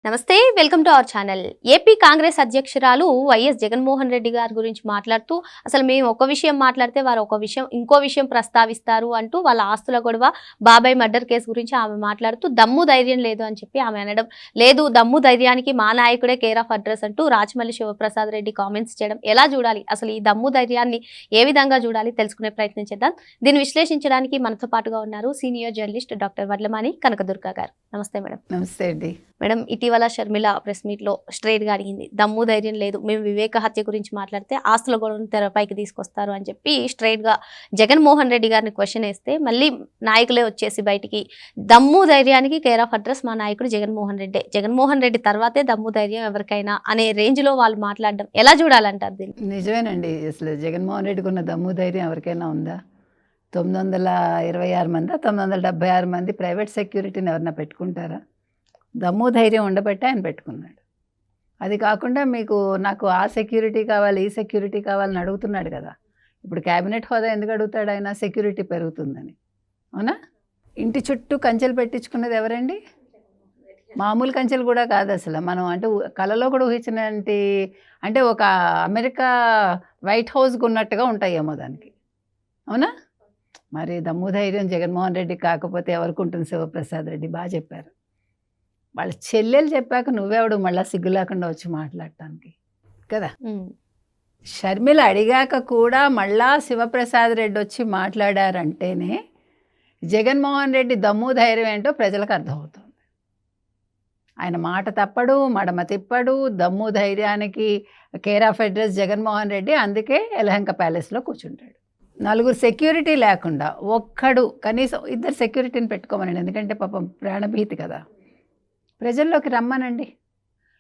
నమస్తే, welcome to our channel. AP Congress అధ్యక్షురాలు YS Jaganmohan Reddy గారి గురించి మాట్లాడుతూ అసలు మేము ఒక విషయం మాట్లాడితే వారు ఒక విషయం ఇంకో విషయం ప్రస్తావిస్తారు అంటూ వాళ్ళ ఆస్తుల గొడవ, బాబాయ్ మర్డర్ కేసు గురించి ఆమె మాట్లాడుతూ దమ్ము ధైర్యం లేదు అని చెప్పి ఆమె అనడం, లేదు దమ్ము ధైర్యానికి మా నాయకుడే కేర్ ఆఫ్ అడ్రస్ అంటూ రాజమల్లి శివప్రసాద్ రెడ్డి కామెంట్స్ చేయడం ఎలా చూడాలి, అసలు ఈ దమ్ము ధైర్యాన్ని ఏ విధంగా చూడాలి తెలుసుకునే ప్రయత్నం చేద్దాం. దీన్ని విశ్లేషించడానికి మనతో పాటుగా ఉన్నారు senior journalist doctor Vadlamani Kanakadurga గారు. నమస్తే మేడం. నమస్తే అండి మేడం, ఇటీవల షర్మిల ప్రెస్ మీట్ లో స్ట్రైట్ గా అడిగింది, దమ్ము ధైర్యం లేదు, మేము వివేక హత్య గురించి మాట్లాడితే ఆస్తుల గొడవను తెరపైకి తీసుకొస్తారు అని చెప్పి స్ట్రైట్ గా జగన్మోహన్ రెడ్డి గారిని క్వశ్చన్ వేస్తే మళ్ళీ నాయకులే వచ్చేసి బయటికి దమ్ము ధైర్యానికి కేర్ ఆఫ్ అడ్రస్ మా నాయకుడు జగన్మోహన్ రెడ్డి తర్వాతే దమ్ము ధైర్యం ఎవరికైనా అనే రేంజ్ లో వాళ్ళు మాట్లాడడం ఎలా చూడాలంటారు దీన్ని? నిజమేనండి. అసలు జగన్మోహన్ రెడ్డికి ఉన్న దమ్ము ధైర్యం ఎవరికైనా ఉందా? 926 మంది 976 మంది ప్రైవేట్ సెక్యూరిటీని ఎవరన్నా పెట్టుకుంటారా? దమ్ము ధైర్యం ఉండబట్టే ఆయన పెట్టుకున్నాడు. అది కాకుండా నాకు ఆ సెక్యూరిటీ కావాలి, ఈ సెక్యూరిటీ కావాలని అడుగుతున్నాడు కదా. ఇప్పుడు క్యాబినెట్ హోదా ఎందుకు అడుగుతాడు ఆయన? సెక్యూరిటీ పెరుగుతుందని. అవునా? ఇంటి చుట్టూ కంచెలు పెట్టించుకున్నది ఎవరండి? మామూలు కంచెలు కూడా కాదు అసలు. మనం అంటే కళలో కూడా ఊహించినటువంటి, అంటే ఒక అమెరికా వైట్ హౌస్కి ఉన్నట్టుగా ఉంటాయేమో దానికి. అవునా? మరి దమ్ము ధైర్యం జగన్మోహన్ రెడ్డి కాకపోతే ఎవరికి ఉంటుంది? శివప్రసాద్ రెడ్డి బాగా చెప్పారు. వాళ్ళ చెల్లెలు చెప్పాక నువ్వెవడు మళ్ళీ సిగ్గు లేకుండా వచ్చి మాట్లాడటానికి కదా. షర్మిల అడిగాక కూడా మళ్ళా శివప్రసాద్ రెడ్డి వచ్చి మాట్లాడారంటేనే జగన్మోహన్ రెడ్డి దమ్ము ధైర్యం ఏంటో ప్రజలకు అర్థమవుతుంది. ఆయన మాట తప్పడు, మడమ తిప్పడు, దమ్ము ధైర్యానికి care of address Jaganmohan Reddy. అందుకే యలహంక ప్యాలెస్లో కూర్చుంటాడు. 4 సెక్యూరిటీ లేకుండా ఒక్కడు, కనీసం 2 సెక్యూరిటీని పెట్టుకోమనండి. ఎందుకంటే పాపం ప్రాణభీతి కదా. ప్రజల్లోకి రమ్మనండి.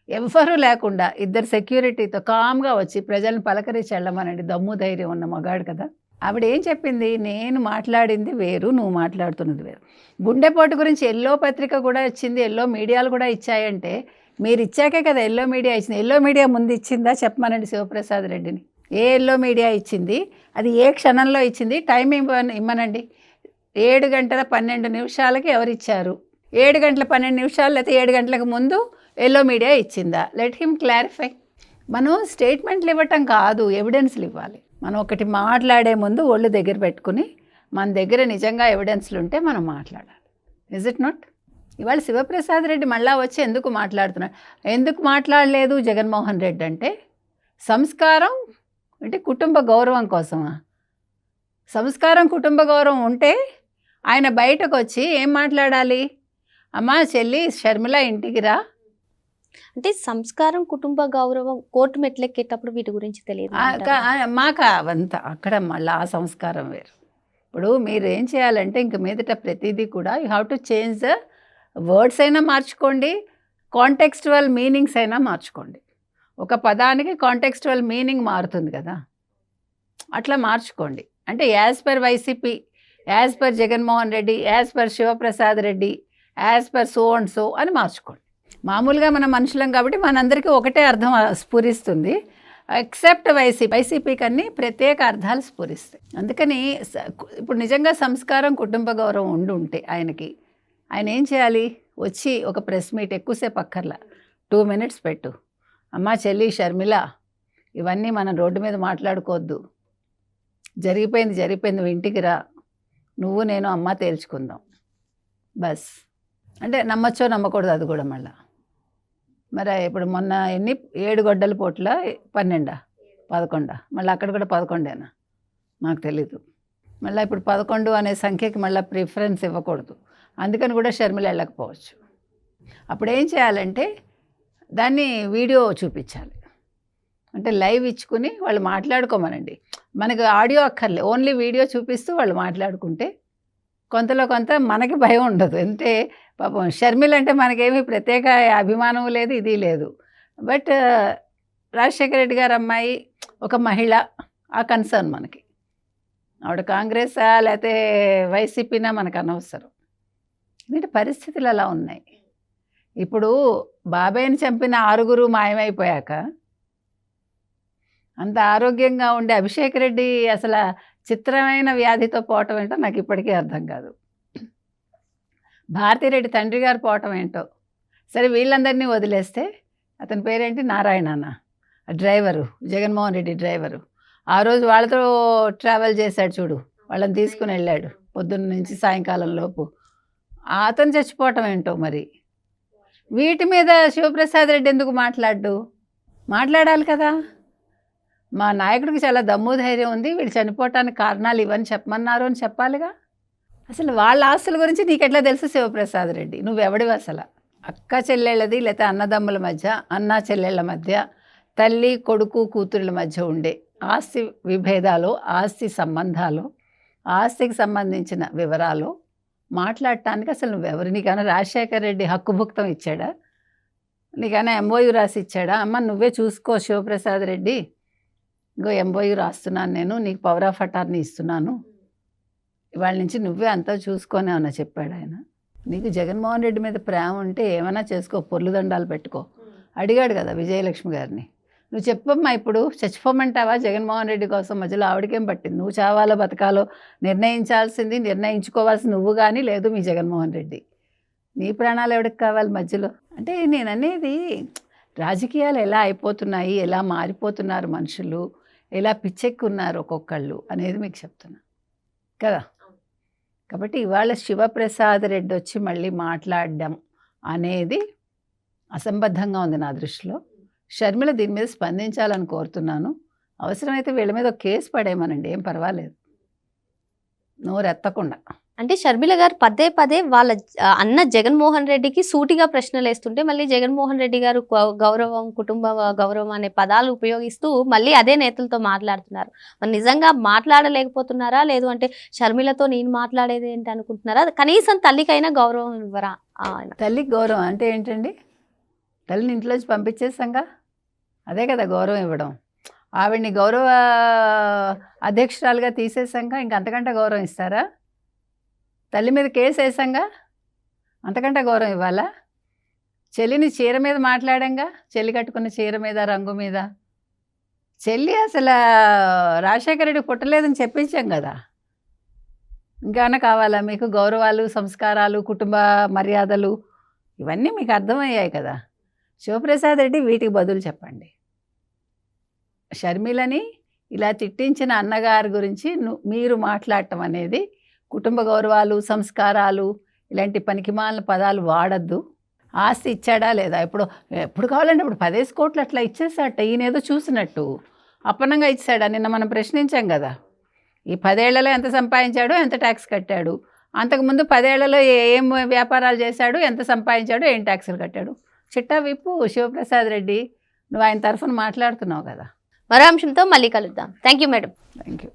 ఎవ్వరూ లేకుండా 2 సెక్యూరిటీతో కామ్గా వచ్చి ప్రజలను పలకరించి వెళ్ళమనండి. దమ్ము ధైర్యం ఉన్న మగాడు కదా. ఆవిడ ఏం చెప్పింది? నేను మాట్లాడింది వేరు, నువ్వు మాట్లాడుతున్నది వేరు. గుండెపోటు గురించి ఎల్లో పత్రిక కూడా ఇచ్చింది, ఎల్లో మీడియాలు కూడా ఇచ్చాయంటే మీరు ఇచ్చాకే కదా ఎల్లో మీడియా ఇచ్చింది. ఎల్లో మీడియా ముందు ఇచ్చిందా చెప్పమనండి శివప్రసాద్ రెడ్డిని. ఏ ఎల్లో మీడియా ఇచ్చింది? అది ఏ క్షణంలో ఇచ్చింది? టైం ఇమ్మనండి. 7:12 ఎవరు ఇచ్చారు? 7:12 లేకపోతే 7 గంటలకు ముందు ఎల్లో మీడియా ఇచ్చిందా? Let him clarify. మనం స్టేట్మెంట్లు ఇవ్వటం కాదు, ఎవిడెన్స్లు ఇవ్వాలి. మనం ఒకటి మాట్లాడే ముందు ఒళ్ళు దగ్గర పెట్టుకుని మన దగ్గర నిజంగా ఎవిడెన్స్లు ఉంటే మనం మాట్లాడాలి. Is it not? ఇవాళ శివప్రసాద్ రెడ్డి మళ్ళా వచ్చి ఎందుకు మాట్లాడుతున్నాడు? ఎందుకు మాట్లాడలేదు జగన్మోహన్ రెడ్డి అంటే సంస్కారం అంటే కుటుంబ గౌరవం కోసమా? సంస్కారం కుటుంబ గౌరవం ఉంటే ఆయన బయటకు వచ్చి ఏం మాట్లాడాలి? అమ్మా చెల్లి షర్మిల ఇంటికి రా అంటే సంస్కారం, కుటుంబ గౌరవం కోర్టు మెట్లెక్కేటప్పుడు వీటి గురించి తెలియదు మాకు అవంతా అక్కడ మళ్ళీ ఆ సంస్కారం వేరు. ఇప్పుడు మీరు ఏం చేయాలంటే ఇంక మీదట ప్రతిదీ కూడా you have to change the words అయినా మార్చుకోండి, కాంటెక్స్చువల్ మీనింగ్స్ అయినా మార్చుకోండి. ఒక పదానికి కాంటెక్స్చువల్ మీనింగ్ మారుతుంది కదా, అట్లా మార్చుకోండి. అంటే as per YCP, as per Jaganmohan Reddy, as per Shivaprasad Reddy, as per so and so అని మార్చుకోండి. మామూలుగా మన మనుషులం కాబట్టి మనందరికీ ఒకటే అర్థం స్ఫురిస్తుంది. ఎక్సెప్ట్ వైసీపీకి అన్ని ప్రత్యేక అర్థాలు స్ఫురిస్తాయి. అందుకని ఇప్పుడు నిజంగా సంస్కారం, కుటుంబ గౌరవం ఉంటే ఆయన ఏం చేయాలి? వచ్చి ఒక ప్రెస్ మీట్, ఎక్కువసేపు అక్కర్లా, 2 minutes పెట్టు. అమ్మా చెల్లి షర్మిల, ఇవన్నీ మనం రోడ్డు మీద మాట్లాడుకోవద్దు, జరిగిపోయింది, నువ్వు ఇంటికి రా, నువ్వు నేను అమ్మ తేల్చుకుందాం బస్. అంటే నమ్మచ్చో నమ్మకూడదు అది కూడా మళ్ళీ. మరి ఇప్పుడు మొన్న 7 గొడ్డల పోట్ల 12, 11, మళ్ళీ అక్కడ కూడా 11ఏనా నాకు తెలీదు. మళ్ళీ ఇప్పుడు 11 అనే సంఖ్యకి మళ్ళీ ప్రిఫరెన్స్ ఇవ్వకూడదు. అందుకని కూడా షర్మిల వెళ్ళకపోవచ్చు. అప్పుడు ఏం చేయాలంటే దాన్ని వీడియో చూపించాలి. అంటే లైవ్ ఇచ్చుకుని వాళ్ళు మాట్లాడుకోమనండి. మనకు ఆడియో అక్కర్లే, ఓన్లీ వీడియో చూపిస్తూ వాళ్ళు మాట్లాడుకుంటే కొంతలో కొంత మనకి భయం ఉండదు. అంటే పాపం షర్మిల అంటే మనకేమీ ప్రత్యేక అభిమానం లేదు, ఇది లేదు. బట్ రాజశేఖర రెడ్డి గారు అమ్మాయి, ఒక మహిళ, ఆ కన్సర్న్ మనకి. ఆవిడ కాంగ్రెసా లేకపోతే వైసీపీనా మనకు అనవసరం. ఎందుకంటే పరిస్థితులు అలా ఉన్నాయి. ఇప్పుడు బాబాయ్ని చంపిన 6 మాయమైపోయాక అంత ఆరోగ్యంగా ఉండే అభిషేక్ రెడ్డి అసలు చిత్రమైన వ్యాధితో పోవటం ఏంటో నాకు ఇప్పటికీ అర్థం కాదు. భారతిరెడ్డి తండ్రి గారు పోవటం ఏంటో, సరే వీళ్ళందరినీ వదిలేస్తే అతని పేరేంటి, నారాయణ డ్రైవరు, జగన్మోహన్ రెడ్డి డ్రైవరు. ఆ రోజు వాళ్ళతో ట్రావెల్ చేశాడు చూడు, వాళ్ళని తీసుకుని వెళ్ళాడు పొద్దున్న నుంచి సాయంకాలం లోపు. అతను చచ్చిపోవటం ఏంటో మరి. వీటి మీద శివప్రసాద్ రెడ్డి ఎందుకు మాట్లాడాలి కదా. మా నాయకుడికి చాలా దమ్ము ధైర్యం ఉంది, వీళ్ళు చనిపోవటానికి కారణాలు ఇవన్నీ చెప్పమన్నారు అని చెప్పాలిగా. అసలు వాళ్ళ ఆస్తుల గురించి నీకెట్లా తెలుసు శివప్రసాద్ రెడ్డి? నువ్వెవడివి అసలు? అక్క చెల్లెళ్ళది లేకపోతే అన్నదమ్ముల మధ్య, అన్న చెల్లెళ్ళ మధ్య, తల్లి కొడుకు కూతురుల మధ్య ఉండే ఆస్తి విభేదాలు, ఆస్తి సంబంధాలు, ఆస్తికి సంబంధించిన వివరాలు మాట్లాడటానికి అసలు నువ్వెవరు? నీకన్నా రాజశేఖర్ రెడ్డి హక్కుభుక్తం ఇచ్చాడా? నీకన్నా ఎంఓయూ రాసి ఇచ్చాడా? అమ్మ నువ్వే చూసుకో శివప్రసాద్ రెడ్డి, ఇంకో ఎంఓయూ రాస్తున్నాను నేను, నీకు పవర్ ఆఫ్ అటార్నీ ఇస్తున్నాను, ఇవాళ నుంచి నువ్వే అంతా చూసుకొని అన్న చెప్పాడు ఆయన. నీకు జగన్మోహన్ రెడ్డి మీద ప్రేమ ఉంటే ఏమైనా చేసుకో, పొర్లు దండాలు పెట్టుకో. అడిగాడు కదా విజయలక్ష్మి గారిని, నువ్వు చెప్పమ్మా ఇప్పుడు చచ్చిపోమంటావా జగన్మోహన్ రెడ్డి కోసం? మధ్యలో ఆవిడకేం పట్టింది? నువ్వు చావాలో బతకాలో నిర్ణయించుకోవాల్సింది నువ్వు కానీ లేదు మీ జగన్మోహన్ రెడ్డి. నీ ప్రాణాలు ఎవరికి కావాలి మధ్యలో? అంటే నేను అనేది రాజకీయాలు ఎలా అయిపోతున్నాయి, ఎలా మారిపోతున్నారు మనుషులు, ఎలా పిచ్చెక్కున్నారు ఒక్కొక్కళ్ళు అనేది మీకు చెప్తున్నా కదా. కాబట్టి ఇవాళ శివప్రసాద్ రెడ్డి వచ్చి మళ్ళీ మాట్లాడడం అనేది అసంబద్ధంగా ఉంది నా దృష్టిలో. షర్మిల దీని మీద స్పందించాలని కోరుతున్నాను. అవసరమైతే వీళ్ళ మీద ఒక కేసు పడేయమనండి, ఏం పర్వాలేదు, నోరెత్తకుండా. అంటే షర్మిల గారు పదే పదే వాళ్ళ అన్న జగన్మోహన్ రెడ్డికి సూటిగా ప్రశ్నలు వేస్తుంటే మళ్ళీ జగన్మోహన్ రెడ్డి గారు గౌరవం, కుటుంబ గౌరవం అనే పదాలు ఉపయోగిస్తూ మళ్ళీ అదే నేతలతో మాట్లాడుతున్నారు. మరి నిజంగా మాట్లాడలేకపోతున్నారా, లేదు అంటే షర్మిలతో నేను మాట్లాడేది ఏంటి అనుకుంటున్నారా? కనీసం తల్లికైనా గౌరవం ఇవ్వరా? తల్లికి గౌరవం అంటే ఏంటండి? తల్లిని ఇంట్లోంచి పంపించేసాంగా, అదే కదా గౌరవం ఇవ్వడం. ఆవిడ్ని గౌరవ అధ్యక్షురాలుగా తీసేసాంగా, ఇంకంతకంటే గౌరవం ఇస్తారా? తల్లి మీద కేసు వేసాంగా, అంతకంటే గౌరవం ఇవ్వాలా? చెల్లిని చీర మీద మాట్లాడంగా, చెల్లి కట్టుకున్న చీర మీద, రంగు మీద. చెల్లి అసలు రాజశేఖర రెడ్డి పుట్టలేదని చెప్పించాం కదా. ఇంకేమన్నా కావాలా మీకు? గౌరవాలు, సంస్కారాలు, కుటుంబ మర్యాదలు ఇవన్నీ మీకు అర్థమయ్యాయి కదా. శివప్రసాద్ రెడ్డి వీటికి బదులు చెప్పండి. షర్మిలని ఇలా తిట్టించిన అన్నగారి గురించి మీరు మాట్లాడటం అనేది కుటుంబ గౌరవాలు, సంస్కారాలు ఇలాంటి పనికిమాలిన పదాలు వాడద్దు. ఆస్తి ఇచ్చాడా లేదా? ఎప్పుడు కావాలంటే ఇప్పుడు 10 కోట్లు అట్లా ఇచ్చేసాట, ఈయనేదో చూసినట్టు అప్పనంగా ఇచ్చాడా? నిన్న మనం ప్రశ్నించాం కదా, ఈ 10 ఏళ్లలో ఎంత సంపాదించాడు, ఎంత ట్యాక్స్ కట్టాడు, అంతకుముందు 10 ఏళ్లలో ఏం వ్యాపారాలు చేశాడు, ఎంత సంపాదించాడు, ఏం ట్యాక్సులు కట్టాడు. చిట్టా విప్పు శివప్రసాద్ రెడ్డి, నువ్వు ఆయన తరఫున మాట్లాడుతున్నావు కదా. మరో అంశంతో మళ్ళీ కలుద్దాం. Thank you madam. Thank you.